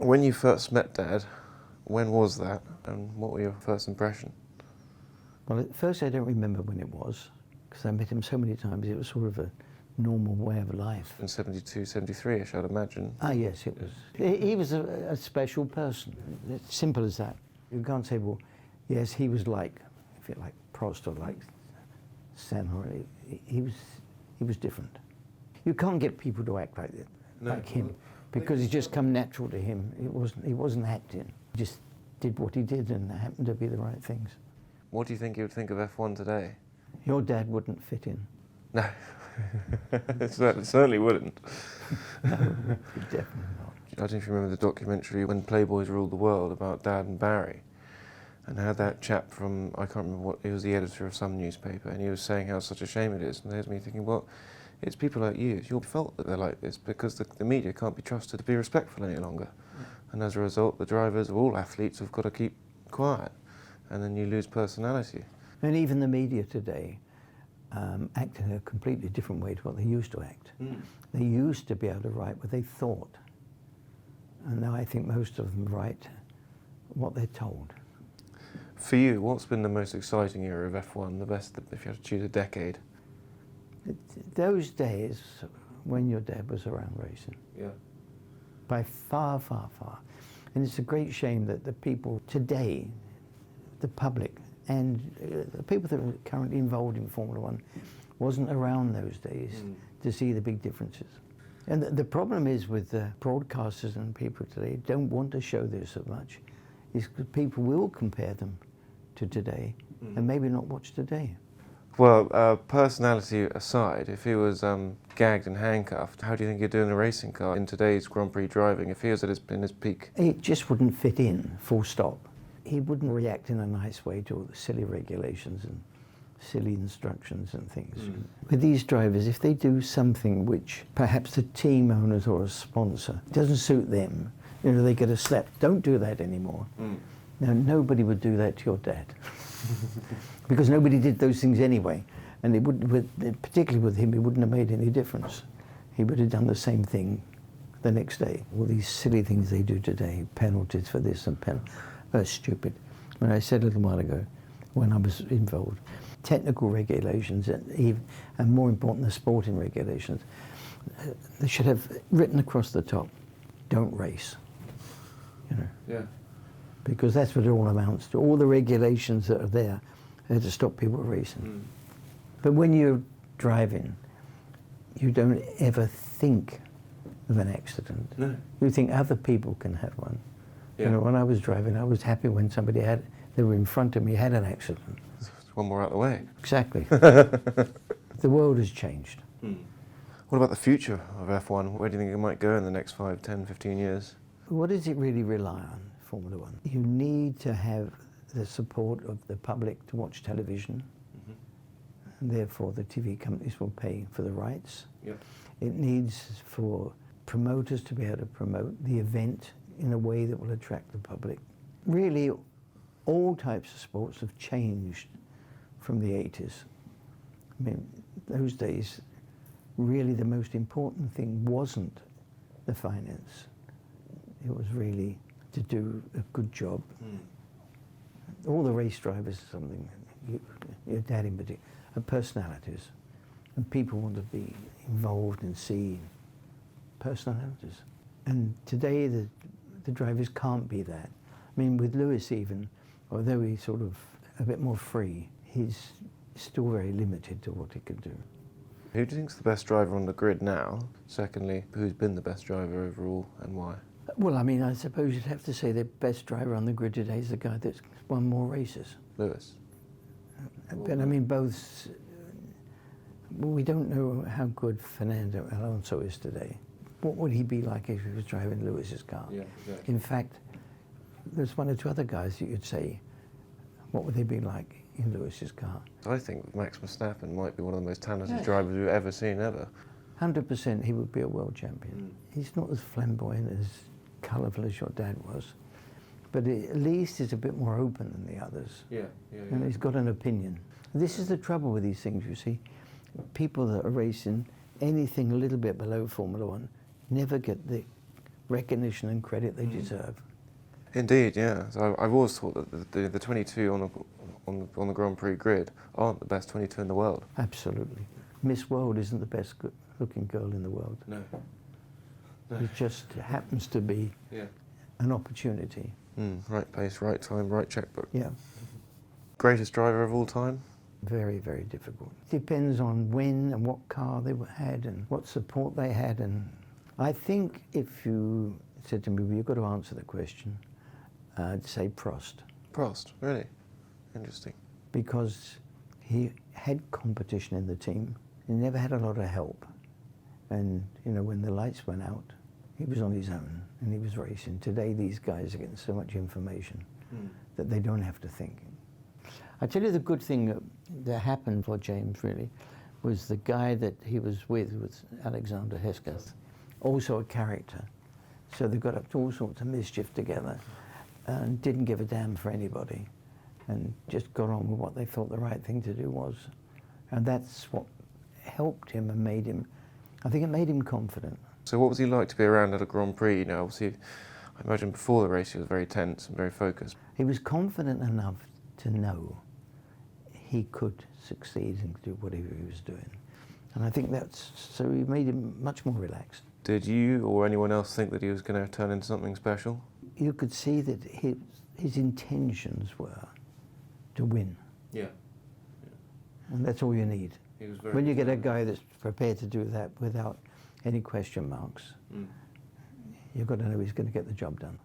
When you first met Dad, when was that, and what were your first impression? Well, at first I don't remember when it was, because I met him so many times. It was sort of a normal way of life. In 72, 73-ish, I'd imagine. Ah, yes, it was. He was a special person. It's simple as that. You can't say, well, yes, he was like, if you like, Prost or like Santara. He was different. You can't get people to act like him, because it's just come natural to him. He wasn't acting. He just did what he did, and it happened to be the right things. What do you think you would think of F1 today? Your dad wouldn't fit in. No, certainly wouldn't. No, definitely not. I don't know if you remember the documentary When Playboys Ruled the World about Dad and Barry, and how that chap from, I can't remember what, he was the editor of some newspaper, and he was saying how such a shame it is, and there's me thinking, well, it's people like you, it's your fault that they're like this, because the media can't be trusted to be respectful any longer. And as a result, the drivers of all athletes have got to keep quiet, and then you lose personality. And even the media today act in a completely different way to what they used to act. They used to be able to write what they thought, and now I think most of them write what they're told. For you, what's been the most exciting era of F1, the best, if you had to choose a decade? Those days when your dad was around racing. Yeah. By far, far, far. And it's a great shame that the people today, the public, and the people that are currently involved in Formula One wasn't around those days to see the big differences. And the problem is with the broadcasters and people today don't want to show this so much, is because people will compare them to today and maybe not watch today. Well, personality aside, if he was gagged and handcuffed, how do you think he'd do in a racing car in today's Grand Prix driving if he was in his peak? It just wouldn't fit in, full stop. He wouldn't react in a nice way to all the silly regulations and silly instructions and things. With these drivers, if they do something which perhaps the team owners or a sponsor doesn't suit them, you know, they get a slap. Don't do that anymore. Now, nobody would do that to your dad. Because nobody did those things anyway. And it would, particularly with him, it wouldn't have made any difference. He would have done the same thing the next day. All these silly things they do today, penalties for this and penalties. That's stupid. When I said a little while ago, when I was involved, technical regulations and more important, the sporting regulations, they should have written across the top, don't race. You know? Yeah. Because that's what it all amounts to. All the regulations that are there are to stop people racing. But when you're driving, you don't ever think of an accident. No. You think other people can have one. Yeah. You know, when I was driving, I was happy when somebody they were in front of me, had an accident. One more out of the way. Exactly. The world has changed. What about the future of F1? Where do you think it might go in the next 5, 10, 15 years? What does it really rely on, Formula One? You need to have the support of the public to watch television, and therefore the TV companies will pay for the rights. Yep. It needs for promoters to be able to promote the event in a way that will attract the public. Really, all types of sports have changed from the 80s. I mean, those days, really the most important thing wasn't the finance. It was really to do a good job. All the race drivers are something, your dad in particular, are personalities. And people want to be involved and see personalities. And today the drivers can't be that. I mean, with Lewis even, although he's sort of a bit more free, he's still very limited to what he can do. Who do you think's the best driver on the grid now? Secondly, who's been the best driver overall and why? Well, I mean, I suppose you'd have to say the best driver on the grid today is the guy that's won more races. Lewis. But I mean, both. Well, we don't know how good Fernando Alonso is today. What would he be like if he was driving Lewis's car? Yeah, exactly. In fact, there's one or two other guys that you'd say, what would they be like in Lewis's car? I think Max Verstappen might be one of the most talented drivers we've ever seen, ever. 100% he would be a world champion. He's not as flamboyant, as colourful as your dad was, but at least he's a bit more open than the others. And he's got an opinion. This is the trouble with these things, you see. People that are racing anything a little bit below Formula One never get the recognition and credit they deserve. Indeed, yeah. So I've always thought that the 22 on the Grand Prix grid aren't the best 22 in the world. Absolutely. Miss World isn't the best looking girl in the world. No. It just happens to be an opportunity. Right place, right time, right checkbook. Yeah. Greatest driver of all time? Very, very difficult. Depends on when and what car they had and what support they had. And I think if you said to me, well, you've got to answer the question, I'd say Prost. Prost, really? Interesting. Because he had competition in the team. He never had a lot of help. And, you know, when the lights went out, he was on his own and he was racing. Today, these guys are getting so much information that they don't have to think. I tell you, the good thing that happened for James, really, was the guy that he was with Alexander Hesketh, also a character. So they got up to all sorts of mischief together and didn't give a damn for anybody and just got on with what they thought the right thing to do was. And that's what helped him and made him, I think it made him confident. So what was he like to be around at a Grand Prix? You know, obviously, I imagine before the race he was very tense and very focused. He was confident enough to know he could succeed and do whatever he was doing. And I think so he made him much more relaxed. Did you or anyone else think that he was going to turn into something special? You could see that his intentions were to win. Yeah. And that's all you need. He was very When you get a guy that's prepared to do that without any question marks, you've got to know he's going to get the job done.